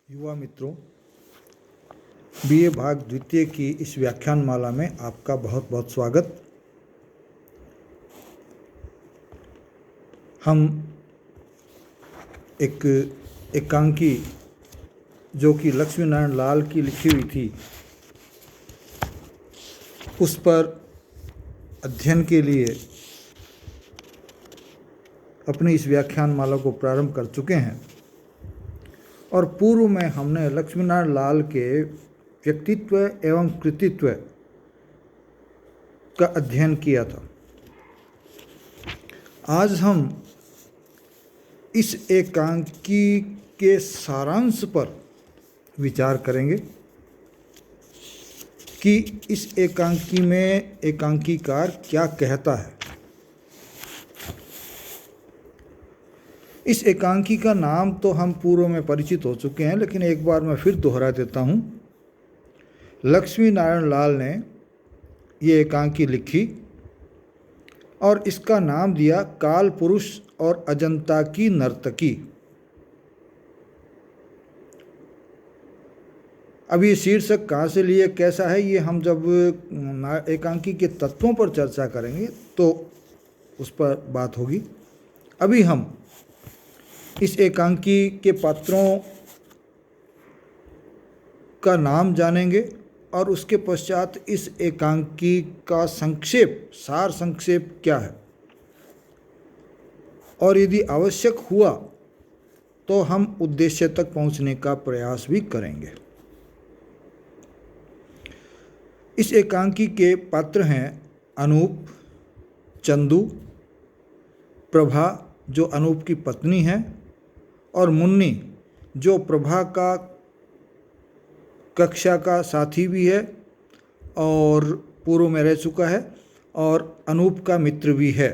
युवा मित्रों, बीए भाग द्वितीय की इस व्याख्यान माला में आपका बहुत बहुत स्वागत। हम एक एकांकी जो कि लक्ष्मी नारायण लाल की लिखी हुई थी उस पर अध्ययन के लिए अपनी इस व्याख्यान माला को प्रारंभ कर चुके हैं और पूर्व में हमने लक्ष्मी नारायण लाल के व्यक्तित्व एवं कृतित्व का अध्ययन किया था। आज हम इस एकांकी के सारांश पर विचार करेंगे कि इस एकांकी में एकांकीकार क्या कहता है। इस एकांकी का नाम तो हम पूर्व में परिचित हो चुके हैं, लेकिन एक बार मैं फिर दोहरा देता हूँ। लक्ष्मी नारायण लाल ने ये एकांकी लिखी और इसका नाम दिया काल पुरुष और अजंता की नर्तकी। अब ये शीर्षक कहाँ से लिए, कैसा है, ये हम जब एकांकी के तत्वों पर चर्चा करेंगे तो उस पर बात होगी। अभी हम इस एकांकी के पात्रों का नाम जानेंगे और उसके पश्चात इस एकांकी का संक्षेप, सार संक्षेप क्या है, और यदि आवश्यक हुआ तो हम उद्देश्य तक पहुंचने का प्रयास भी करेंगे। इस एकांकी के पात्र हैं अनूप, चंदू, प्रभा जो अनूप की पत्नी है, और मुन्नी जो प्रभा का कक्षा का साथी भी है और पूर्व में रह चुका है और अनूप का मित्र भी है,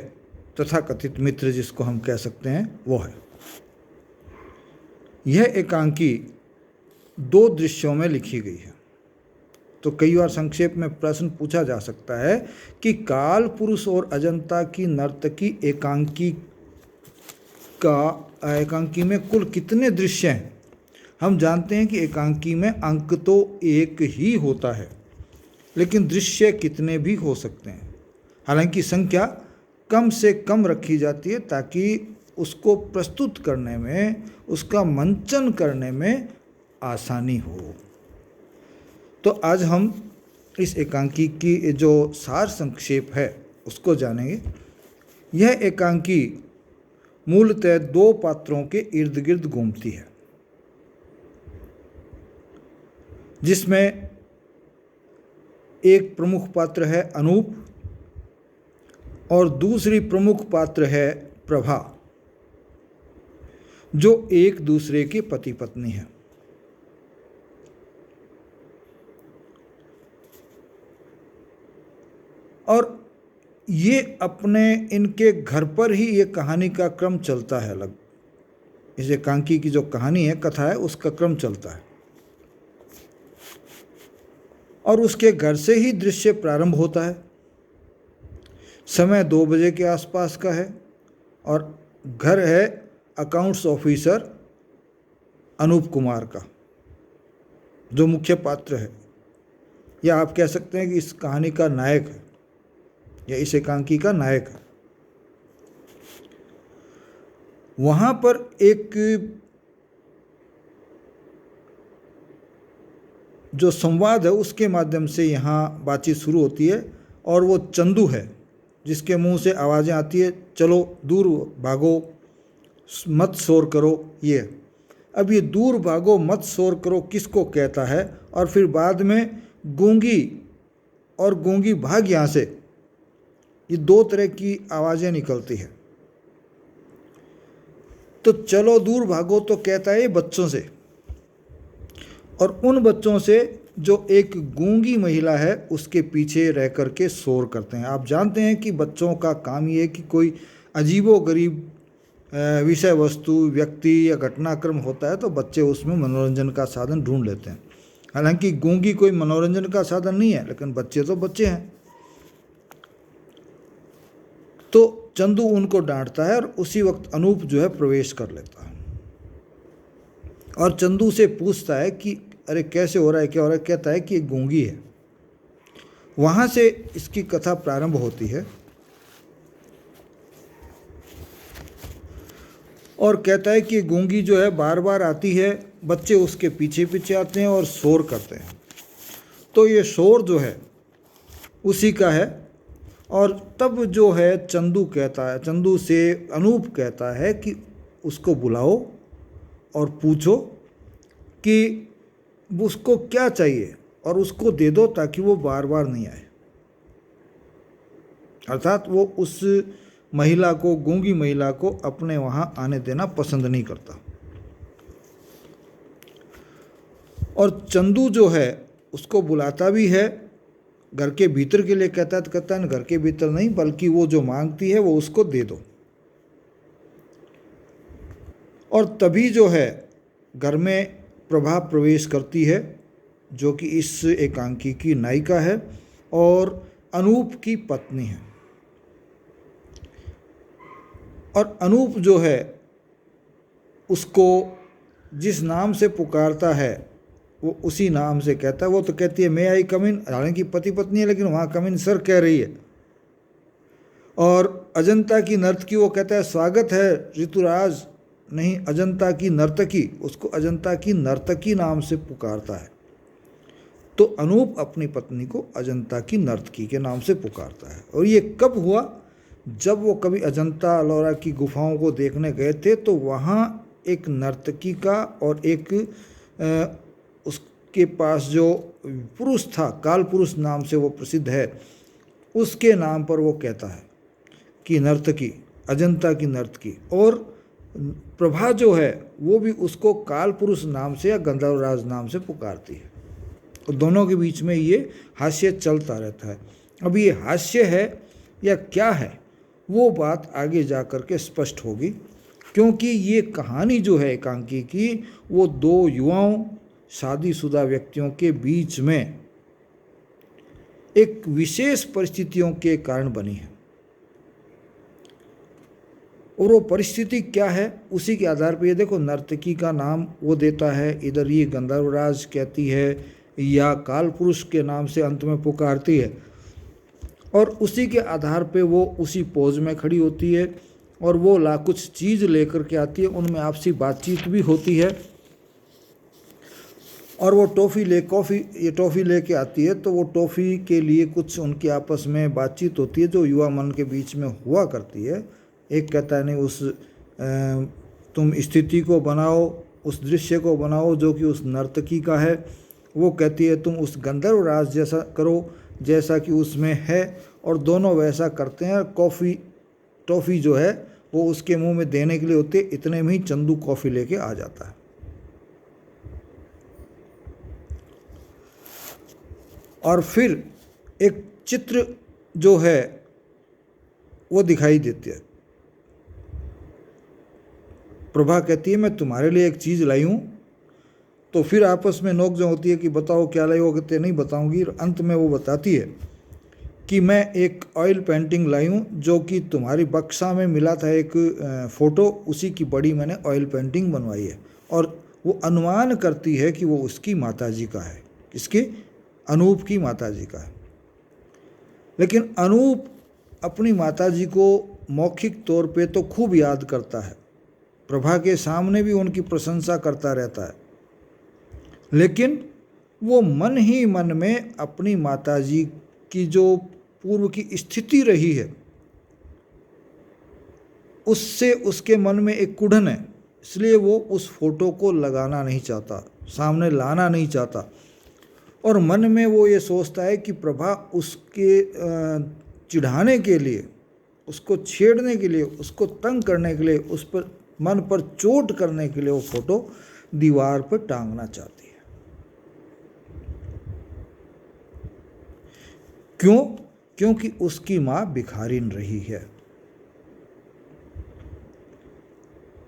तथा कथित मित्र जिसको हम कह सकते हैं वो है। यह एकांकी दो दृश्यों में लिखी गई है। तो कई बार संक्षेप में प्रश्न पूछा जा सकता है कि काल पुरुष और अजंता की नर्तकी एकांकी में कुल कितने दृश्य हैं। हम जानते हैं कि एकांकी में अंक तो एक ही होता है, लेकिन दृश्य कितने भी हो सकते हैं। हालांकि संख्या कम से कम रखी जाती है ताकि उसको प्रस्तुत करने में, उसका मंचन करने में आसानी हो। तो आज हम इस एकांकी की जो सार संक्षेप है उसको जानेंगे। यह एकांकी मूलतः दो पात्रों के इर्द गिर्द घूमती है, जिसमें एक प्रमुख पात्र है अनूप और दूसरी प्रमुख पात्र है प्रभा, जो एक दूसरे के पति पत्नी है। और ये अपने इनके घर पर ही ये कहानी का क्रम चलता है। इस एकांकी की जो कहानी है, कथा है, उसका क्रम चलता है और उसके घर से ही दृश्य प्रारंभ होता है। समय 2 बजे के आसपास का है और घर है अकाउंट्स ऑफिसर अनूप कुमार का, जो मुख्य पात्र है, या आप कह सकते हैं कि इस कहानी का नायक है या इस एकांकी का नायक है। वहाँ पर एक जो संवाद है उसके माध्यम से यहाँ बातचीत शुरू होती है और वो चंदू है जिसके मुंह से आवाज़ें आती है, चलो दूर भागो, मत शोर करो। ये अब ये दूर भागो मत शोर करो किसको कहता है, और फिर बाद में गूंगी और गूंगी भाग यहाँ से, ये दो तरह की आवाज़ें निकलती है। तो चलो दूर भागो तो कहता है ये बच्चों से, और उन बच्चों से जो एक गूंगी महिला है उसके पीछे रह कर के शोर करते हैं। आप जानते हैं कि बच्चों का काम ये है कि कोई अजीबोगरीब विषय वस्तु, व्यक्ति या घटनाक्रम होता है तो बच्चे उसमें मनोरंजन का साधन ढूंढ लेते हैं। हालांकि गूंगी कोई मनोरंजन का साधन नहीं है, लेकिन बच्चे तो बच्चे हैं। तो चंदू उनको डांटता है और उसी वक्त अनूप जो है प्रवेश कर लेता है। और चंदू से पूछता है कि अरे कैसे हो रहा है, क्या हो रहा है। कहता है कि एक गूंगी है। वहाँ से इसकी कथा प्रारंभ होती है और कहता है कि गूंगी जो है बार बार आती है, बच्चे उसके पीछे पीछे आते हैं और शोर करते हैं। तो ये शोर जो है उसी का है। और तब जो है चंदू से अनूप कहता है कि उसको बुलाओ और पूछो कि उसको क्या चाहिए और उसको दे दो ताकि वो बार बार नहीं आए। अर्थात वो उस महिला को, गूंगी महिला को अपने वहाँ आने देना पसंद नहीं करता। और चंदू जो है उसको बुलाता भी है, घर के भीतर के लिए कहता है, तो कहता है घर के भीतर नहीं, बल्कि वो जो मांगती है वो उसको दे दो। और तभी जो है घर में प्रभा प्रवेश करती है, जो कि इस एकांकी की नायिका है और अनूप की पत्नी है। और अनूप जो है उसको जिस नाम से पुकारता है वो उसी नाम से कहता है। वो तो कहती है मैं आई कम इन, हालांकि पति पत्नी है, लेकिन वहाँ कम इन सर कह रही है। और अजंता की नर्तकी, वो कहता है स्वागत है ऋतुराज, नहीं अजंता की नर्तकी, उसको अजंता की नर्तकी नाम से पुकारता है। तो अनूप अपनी पत्नी को अजंता की नर्तकी के नाम से पुकारता है। और ये कब हुआ? जब वो कभी अजंता अलोरा की गुफाओं को देखने गए थे, तो वहाँ एक नर्तकी का और एक उसके पास जो पुरुष था, काल पुरुष नाम से वो प्रसिद्ध है, उसके नाम पर वो कहता है कि नर्तकी, अजंता की नर्तकी। और प्रभा जो है वो भी उसको काल पुरुष नाम से या गंधर्वराज नाम से पुकारती है। और दोनों के बीच में ये हास्य चलता रहता है। अब ये हास्य है या क्या है, वो बात आगे जा कर के स्पष्ट होगी, क्योंकि ये कहानी जो है एकांकी की, वो दो युवाओं, शादीशुदा व्यक्तियों के बीच में एक विशेष परिस्थितियों के कारण बनी है। और वो परिस्थिति क्या है, उसी के आधार पर ये देखो, नर्तकी का नाम वो देता है, इधर ये गंधर्वराज कहती है या काल पुरुष के नाम से अंत में पुकारती है। और उसी के आधार पे वो उसी पोज में खड़ी होती है और वो कुछ चीज़ लेकर के आती है, उनमें आपसी बातचीत भी होती है। और वो टॉफ़ी लेके आती है, तो वो टॉफ़ी के लिए कुछ उनकी आपस में बातचीत होती है जो युवा मन के बीच में हुआ करती है। एक कहता है नहीं, तुम स्थिति को बनाओ, उस दृश्य को बनाओ जो कि उस नर्तकी का है। वो कहती है तुम उस गंधर्वराज जैसा करो जैसा कि उसमें है। और दोनों वैसा करते हैं। टॉफ़ी जो है वो उसके मुंह में देने के लिए होती है। इतने में ही चंदू कॉफ़ी लेके आ जाता है। और फिर एक चित्र जो है वो दिखाई देती है। प्रभा कहती है मैं तुम्हारे लिए एक चीज़ लाई हूँ। तो फिर आपस में नोक जो होती है कि बताओ क्या लाई हो, कहते नहीं बताऊंगी। अंत में वो बताती है कि मैं एक ऑयल पेंटिंग लाई हूँ जो कि तुम्हारी बक्सा में मिला था एक फ़ोटो, उसी की बड़ी मैंने ऑयल पेंटिंग बनवाई है। और वो अनुमान करती है कि वो उसकी माताजी का है, किसके? अनूप की माताजी का है। लेकिन अनूप अपनी माताजी को मौखिक तौर पे तो खूब याद करता है, प्रभा के सामने भी उनकी प्रशंसा करता रहता है, लेकिन वो मन ही मन में अपनी माताजी की जो पूर्व की स्थिति रही है उससे उसके मन में एक कुढ़न है। इसलिए वो उस फोटो को लगाना नहीं चाहता, सामने लाना नहीं चाहता। और मन में वो ये सोचता है कि प्रभा उसके चिढ़ाने के लिए, उसको छेड़ने के लिए, उसको तंग करने के लिए, उस पर मन पर चोट करने के लिए वो फोटो दीवार पर टांगना चाहती है। क्यों? क्योंकि उसकी माँ भिखारिन रही है।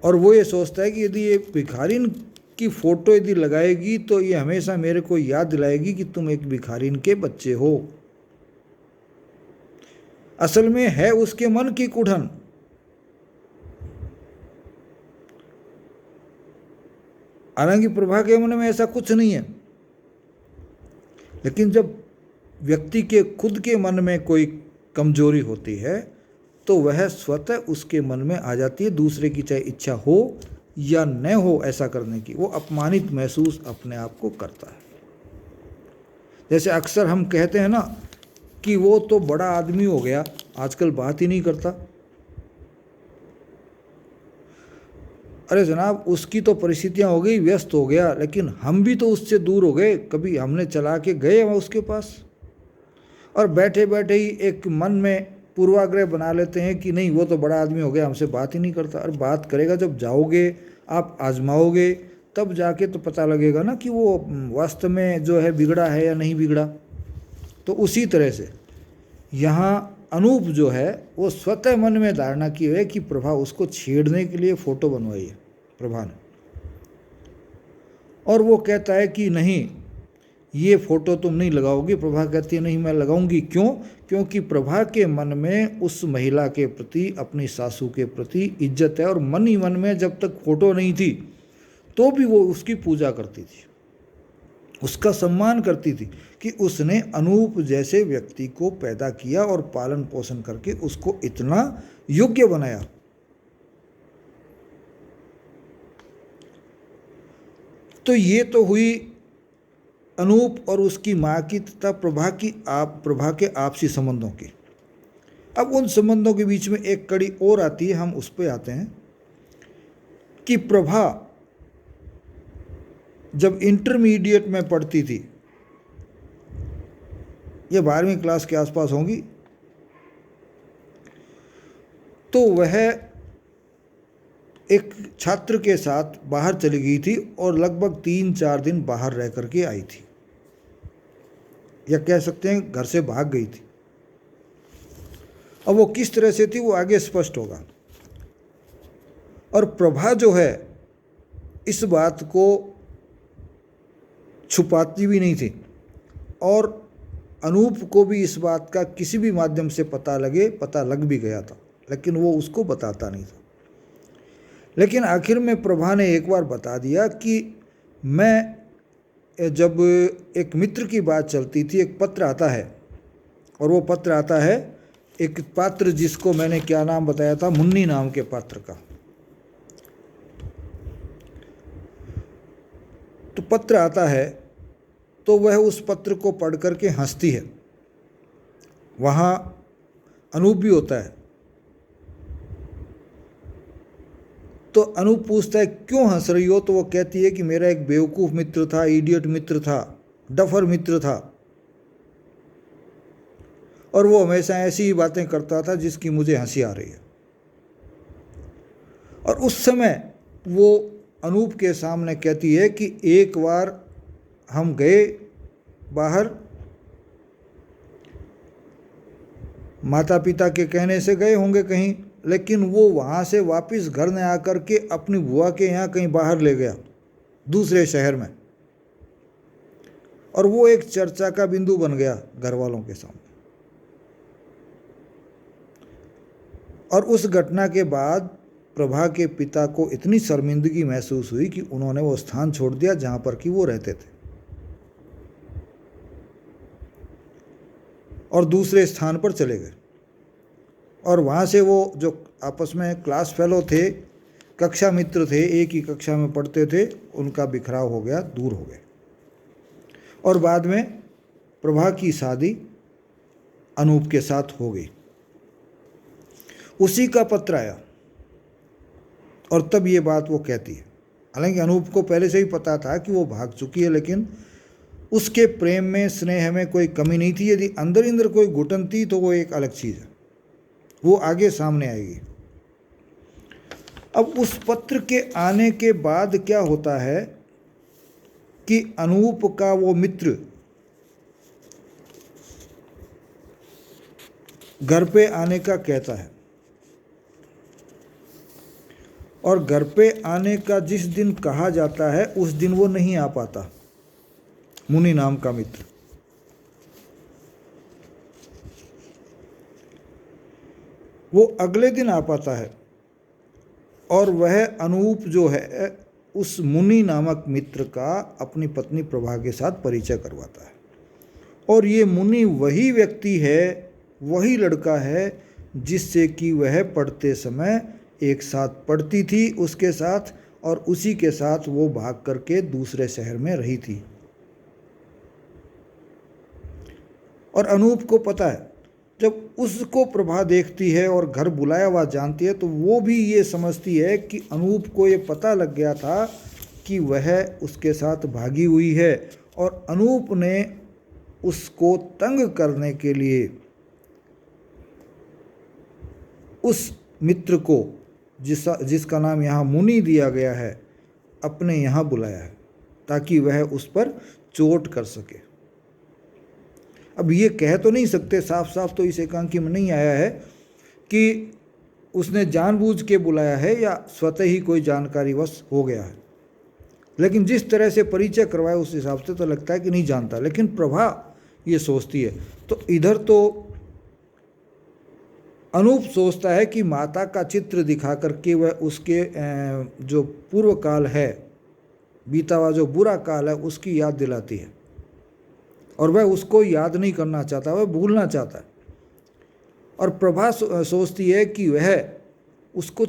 और वो ये सोचता है कि यदि ये भिखारिन की फ़ोटो यदि लगाएगी तो ये हमेशा मेरे को याद दिलाएगी कि तुम एक भिखारिन के बच्चे हो। असल में है उसके मन की कुढ़न। हालांकि प्रभा के मन में ऐसा कुछ नहीं है, लेकिन जब व्यक्ति के खुद के मन में कोई कमजोरी होती है तो वह स्वतः उसके मन में आ जाती है, दूसरे की चाहे इच्छा हो या न हो ऐसा करने की, वो अपमानित महसूस अपने आप को करता है। जैसे अक्सर हम कहते हैं ना कि वो तो बड़ा आदमी हो गया, आजकल बात ही नहीं करता। अरे जनाब, उसकी तो परिस्थितियां हो गई, व्यस्त हो गया, लेकिन हम भी तो उससे दूर हो गए। कभी हमने चला के गए वहाँ उसके पास, और बैठे बैठे ही एक मन में पूर्वाग्रह बना लेते हैं कि नहीं वो तो बड़ा आदमी हो गया, हमसे बात ही नहीं करता। और बात करेगा जब जाओगे, आप आजमाओगे, तब जाके तो पता लगेगा ना कि वो वास्तव में जो है बिगड़ा है या नहीं बिगड़ा। तो उसी तरह से यहाँ अनूप जो है वो स्वतः मन में धारणा की है कि प्रभा उसको छेड़ने के लिए फ़ोटो बनवाई है प्रभा ने, और वो कहता है कि नहीं ये फ़ोटो तुम नहीं लगाओगी। प्रभा कहती है नहीं मैं लगाऊंगी। क्यों? क्योंकि प्रभा के मन में उस महिला के प्रति, अपनी सासू के प्रति इज्जत है, और मन ही मन में जब तक फ़ोटो नहीं थी तो भी वो उसकी पूजा करती थी, उसका सम्मान करती थी कि उसने अनूप जैसे व्यक्ति को पैदा किया और पालन पोषण करके उसको इतना योग्य बनाया। तो ये तो हुई अनूप और उसकी माँ की तथा प्रभा के आपसी संबंधों की। अब उन संबंधों के बीच में एक कड़ी और आती है, हम उस पर आते हैं कि प्रभा जब इंटरमीडिएट में पढ़ती थी, ये 12वीं क्लास के आसपास होंगी, तो वह एक छात्र के साथ बाहर चली गई थी और लगभग 3-4 दिन बाहर रह करके आई थी, या कह सकते हैं घर से भाग गई थी। अब वो किस तरह से थी वो आगे स्पष्ट होगा। और प्रभा जो है इस बात को छुपाती भी नहीं थी, और अनूप को भी इस बात का किसी भी माध्यम से पता लग भी गया था, लेकिन वो उसको बताता नहीं था। लेकिन आखिर में प्रभा ने एक बार बता दिया कि मैं, जब एक मित्र की बात चलती थी, एक पत्र आता है, और वो पत्र आता है एक पात्र जिसको मैंने क्या नाम बताया था, मुन्नी नाम के पात्र का। तो पत्र आता है तो वह उस पत्र को पढ़ करके हंसती है। वहाँ अनूप भी होता है। तो अनूप पूछता है क्यों हंस रही हो? तो वो कहती है कि मेरा एक बेवकूफ़ मित्र था, इडियट मित्र था, डफर मित्र था, और वो हमेशा ऐसी ही बातें करता था जिसकी मुझे हंसी आ रही है। और उस समय वो अनूप के सामने कहती है कि एक बार हम गए बाहर, माता पिता के कहने से गए होंगे कहीं, लेकिन वो वहाँ से वापस घर न आकर के अपनी बुआ के यहाँ कहीं बाहर ले गया, दूसरे शहर में, और वो एक चर्चा का बिंदु बन गया घर वालों के सामने। और उस घटना के बाद प्रभा के पिता को इतनी शर्मिंदगी महसूस हुई कि उन्होंने वो स्थान छोड़ दिया जहाँ पर कि वो रहते थे, और दूसरे स्थान पर चले गए। और वहाँ से वो जो आपस में क्लास फेलो थे, कक्षा मित्र थे, एक ही कक्षा में पढ़ते थे, उनका बिखराव हो गया, दूर हो गए। और बाद में प्रभा की शादी अनूप के साथ हो गई। उसी का पत्र आया, और तब ये बात वो कहती है। हालांकि अनूप को पहले से ही पता था कि वो भाग चुकी है, लेकिन उसके प्रेम में, स्नेह में कोई कमी नहीं थी। यदि अंदर कोई घुटन थी तो वो एक अलग चीज़ है, वो आगे सामने आएगी। अब उस पत्र के आने के बाद क्या होता है कि अनूप का वो मित्र घर पे आने का कहता है, और घर पे आने का जिस दिन कहा जाता है उस दिन वो नहीं आ पाता, मुनि नाम का मित्र। वो अगले दिन आ पाता है, और वह अनूप जो है उस मुनि नामक मित्र का अपनी पत्नी प्रभा के साथ परिचय करवाता है। और ये मुनि वही व्यक्ति है, वही लड़का है जिससे कि वह पढ़ते समय एक साथ पढ़ती थी उसके साथ, और उसी के साथ वो भाग करके दूसरे शहर में रही थी। और अनूप को पता है, जब उसको प्रभा देखती है और घर बुलाया हुआ जानती है, तो वो भी ये समझती है कि अनूप को ये पता लग गया था कि वह उसके साथ भागी हुई है, और अनूप ने उसको तंग करने के लिए उस मित्र को, जिसका नाम यहाँ मुनि दिया गया है, अपने यहाँ बुलाया है ताकि वह उस पर चोट कर सके। अब ये कह तो नहीं सकते साफ साफ, तो इस एकांकी में नहीं आया है कि उसने जानबूझ के बुलाया है या स्वतः ही कोई जानकारीवश हो गया है, लेकिन जिस तरह से परिचय करवाया उस हिसाब से तो लगता है कि नहीं जानता। लेकिन प्रभा ये सोचती है। तो इधर तो अनूप सोचता है कि माता का चित्र दिखा करके वह उसके जो पूर्व काल है, बीता हुआ जो बुरा काल है, उसकी याद दिलाती है, और वह उसको याद नहीं करना चाहता, वह भूलना चाहता है। और प्रभा सोचती है कि वह उसको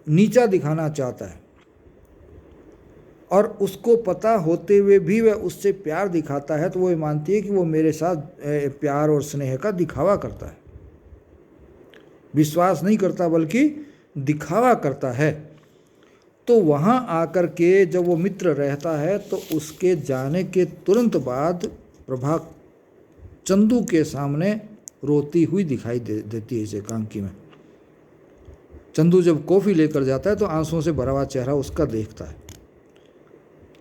नीचा दिखाना चाहता है, और उसको पता होते हुए भी वह उससे प्यार दिखाता है, तो वह मानती है कि वो मेरे साथ प्यार और स्नेह का दिखावा करता है, विश्वास नहीं करता बल्कि दिखावा करता है। तो वहाँ आकर के जब वो मित्र रहता है, तो उसके जाने के तुरंत बाद प्रभा चंदू के सामने रोती हुई दिखाई देती है इस एकांकी में। चंदू जब कॉफ़ी लेकर जाता है तो आंसुओं से भरा हुआ चेहरा उसका देखता है,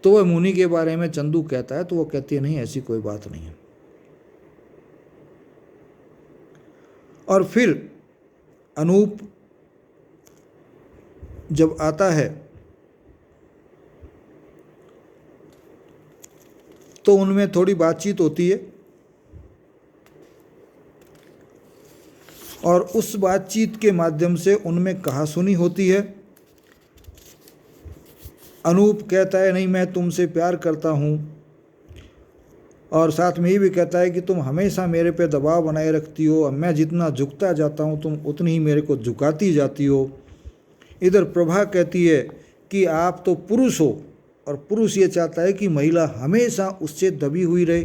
तो वह मुनि के बारे में चंदू कहता है, तो वो कहती है नहीं, ऐसी कोई बात नहीं है। और फिर अनूप जब आता है तो उनमें थोड़ी बातचीत होती है, और उस बातचीत के माध्यम से उनमें कहासुनी होती है। अनूप कहता है नहीं, मैं तुमसे प्यार करता हूँ, और साथ में ये भी कहता है कि तुम हमेशा मेरे पे दबाव बनाए रखती हो, मैं जितना झुकता जाता हूँ तुम उतनी ही मेरे को झुकाती जाती हो। इधर प्रभा कहती है कि आप तो पुरुष हो, और पुरुष ये चाहता है कि महिला हमेशा उससे दबी हुई रहे।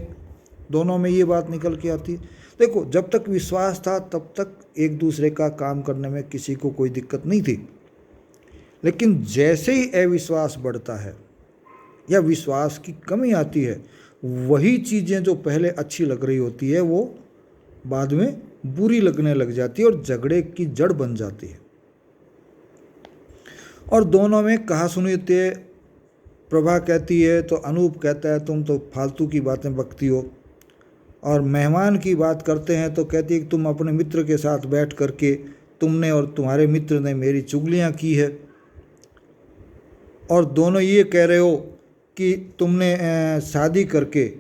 दोनों में ये बात निकल के आती है। देखो, जब तक विश्वास था तब तक एक दूसरे का काम करने में किसी को कोई दिक्कत नहीं थी, लेकिन जैसे ही अविश्वास बढ़ता है या विश्वास की कमी आती है, वही चीज़ें जो पहले अच्छी लग रही होती है वो बाद में बुरी लगने लग जाती है और झगड़े की जड़ बन जाती है। और दोनों में कहासुनी होती है। प्रभा कहती है तो अनूप कहता है तुम तो फालतू की बातें बकती हो, और मेहमान की बात करते हैं तो कहती है कि तुम अपने मित्र के साथ बैठ करके तुमने और तुम्हारे मित्र ने मेरी चुगलियाँ की है, और दोनों ये कह रहे हो कि तुमने शादी करके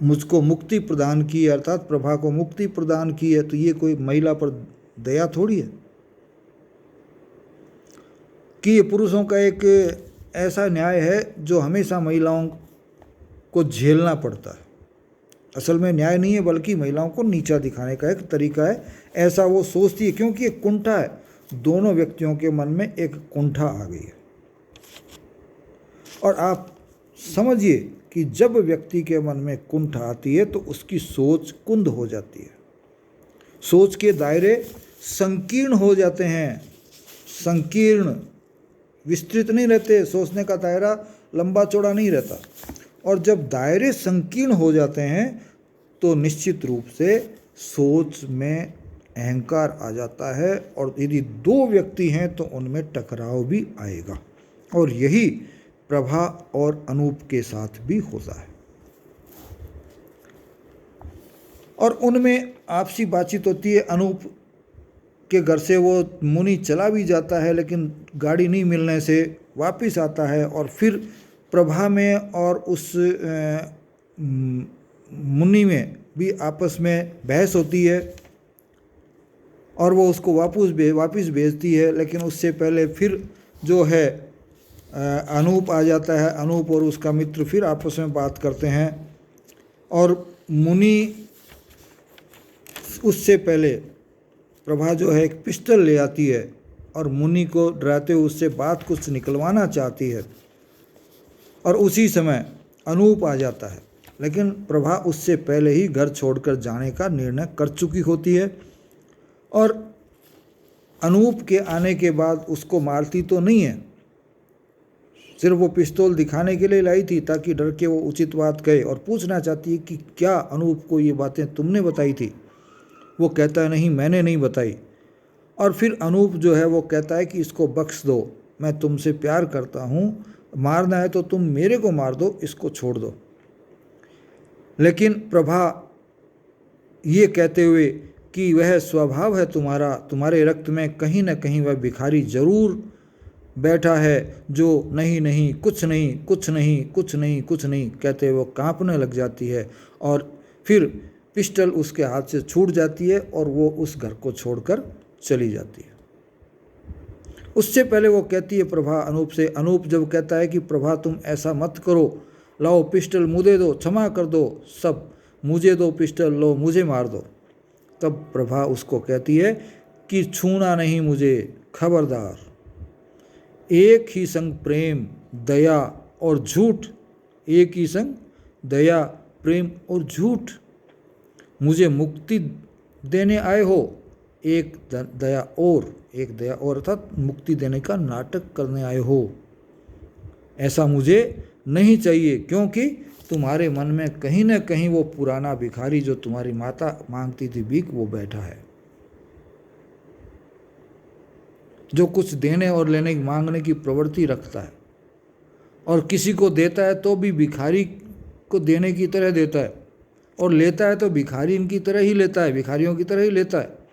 मुझको मुक्ति प्रदान की है, अर्थात प्रभा को मुक्ति प्रदान की है। तो ये कोई महिला पर दया थोड़ी है कि ये पुरुषों का एक ऐसा न्याय है जो हमेशा महिलाओं को झेलना पड़ता है। असल में न्याय नहीं है, बल्कि महिलाओं को नीचा दिखाने का एक तरीका है, ऐसा वो सोचती है, क्योंकि एक कुंठा है। दोनों व्यक्तियों के मन में एक कुंठा आ गई है। और आप समझिए कि जब व्यक्ति के मन में कुंठ आती है तो उसकी सोच कुंद हो जाती है, सोच के दायरे संकीर्ण हो जाते हैं। संकीर्ण, विस्तृत नहीं रहते, सोचने का दायरा लंबा चौड़ा नहीं रहता। और जब दायरे संकीर्ण हो जाते हैं तो निश्चित रूप से सोच में अहंकार आ जाता है, और यदि दो व्यक्ति हैं तो उनमें टकराव भी आएगा। और यही प्रभा और अनूप के साथ भी होता है। और उनमें आपसी बातचीत होती है। अनूप के घर से वो मुनि चला भी जाता है, लेकिन गाड़ी नहीं मिलने से वापस आता है, और फिर प्रभा में और उस मुनि में भी आपस में बहस होती है, और वो उसको वापस भेजती है। लेकिन उससे पहले फिर जो है अनूप आ जाता है। अनूप और उसका मित्र फिर आपस में बात करते हैं और मुनि उससे पहले प्रभा जो है एक पिस्टल ले आती है और मुनि को डराते हुए उससे बात कुछ निकलवाना चाहती है और उसी समय अनूप आ जाता है। लेकिन प्रभा उससे पहले ही घर छोड़कर जाने का निर्णय कर चुकी होती है और अनूप के आने के बाद उसको मारती तो नहीं है, सिर्फ वो पिस्तौल दिखाने के लिए लाई थी ताकि डर के वो उचित बात कहे और पूछना चाहती है कि क्या अनूप को ये बातें तुमने बताई थी। वो कहता है नहीं, मैंने नहीं बताई। और फिर अनूप जो है वो कहता है कि इसको बख्श दो, मैं तुमसे प्यार करता हूँ, मारना है तो तुम मेरे को मार दो, इसको छोड़ दो। लेकिन प्रभा ये कहते हुए कि वह स्वभाव है तुम्हारा, तुम्हारे रक्त में कहीं न कहीं वह भिखारी जरूर बैठा है जो नहीं नहीं कुछ नहीं कुछ नहीं कुछ नहीं कुछ नहीं कहते वो कांपने लग जाती है और फिर पिस्टल उसके हाथ से छूट जाती है और वो उस घर को छोड़कर चली जाती है। उससे पहले वो कहती है प्रभा अनूप से, अनूप जब कहता है कि प्रभा तुम ऐसा मत करो, लाओ पिस्टल मुझे दो, क्षमा कर दो, सब मुझे दो पिस्टल, लो मुझे मार दो। तब प्रभा उसको कहती है कि छूना नहीं मुझे, खबरदार। एक ही संग प्रेम, दया और झूठ, एक ही संग दया, प्रेम और झूठ, मुझे मुक्ति देने आए हो, एक दया और अर्थात मुक्ति देने का नाटक करने आए हो। ऐसा मुझे नहीं चाहिए क्योंकि तुम्हारे मन में कहीं न कहीं वो पुराना भिखारी जो तुम्हारी माता मांगती थी भीख, वो बैठा है, जो कुछ देने और लेने की मांगने की प्रवृत्ति रखता है और किसी को देता है तो भी भिखारी को देने की तरह देता है और लेता है तो भिखारी इनकी तरह ही लेता है, भिखारियों की तरह ही लेता है।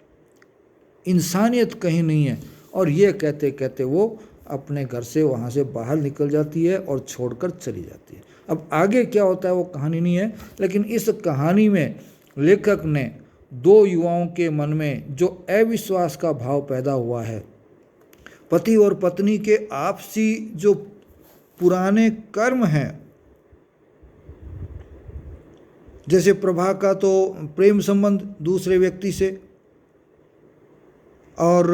इंसानियत कहीं नहीं है। और ये कहते कहते वो अपने घर से वहाँ से बाहर निकल जाती है और छोड़कर चली जाती है। अब आगे क्या होता है वो कहानी नहीं है, लेकिन इस कहानी में लेखक ने दो युवाओं के मन में जो अविश्वास का भाव पैदा हुआ है, पति और पत्नी के आपसी जो पुराने कर्म हैं, जैसे प्रभा का तो प्रेम संबंध दूसरे व्यक्ति से और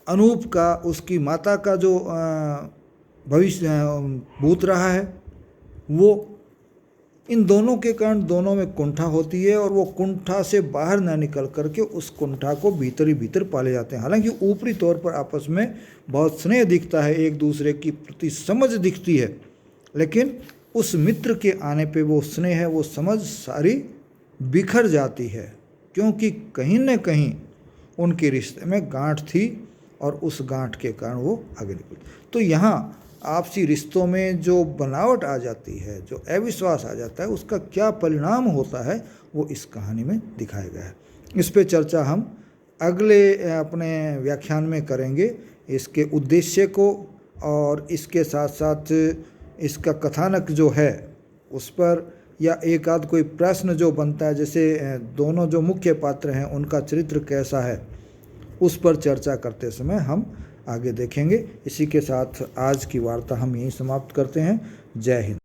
अनूप का उसकी माता का जो भविष्य भूत रहा है, वो इन दोनों के कारण दोनों में कुंठा होती है और वो कुंठा से बाहर ना निकल करके उस कुंठा को भीतर ही भीतर पाले जाते हैं। हालांकि ऊपरी तौर पर आपस में बहुत स्नेह दिखता है, एक दूसरे की प्रति समझ दिखती है, लेकिन उस मित्र के आने पे वो स्नेह है, वो समझ सारी बिखर जाती है क्योंकि कहीं न कहीं उनके रिश्ते में गांठ थी और उस गांठ के कारण वो आगे निकल। तो यहाँ आपसी रिश्तों में जो बनावट आ जाती है, जो अविश्वास आ जाता है, उसका क्या परिणाम होता है वो इस कहानी में दिखाया गया है। इस पे चर्चा हम अगले अपने व्याख्यान में करेंगे, इसके उद्देश्य को और इसके साथ साथ इसका कथानक जो है उस पर, या एक आध कोई प्रश्न जो बनता है, जैसे दोनों जो मुख्य पात्र हैं उनका चरित्र कैसा है, उस पर चर्चा करते समय हम आगे देखेंगे। इसी के साथ आज की वार्ता हम यहीं समाप्त करते हैं। जय हिंद।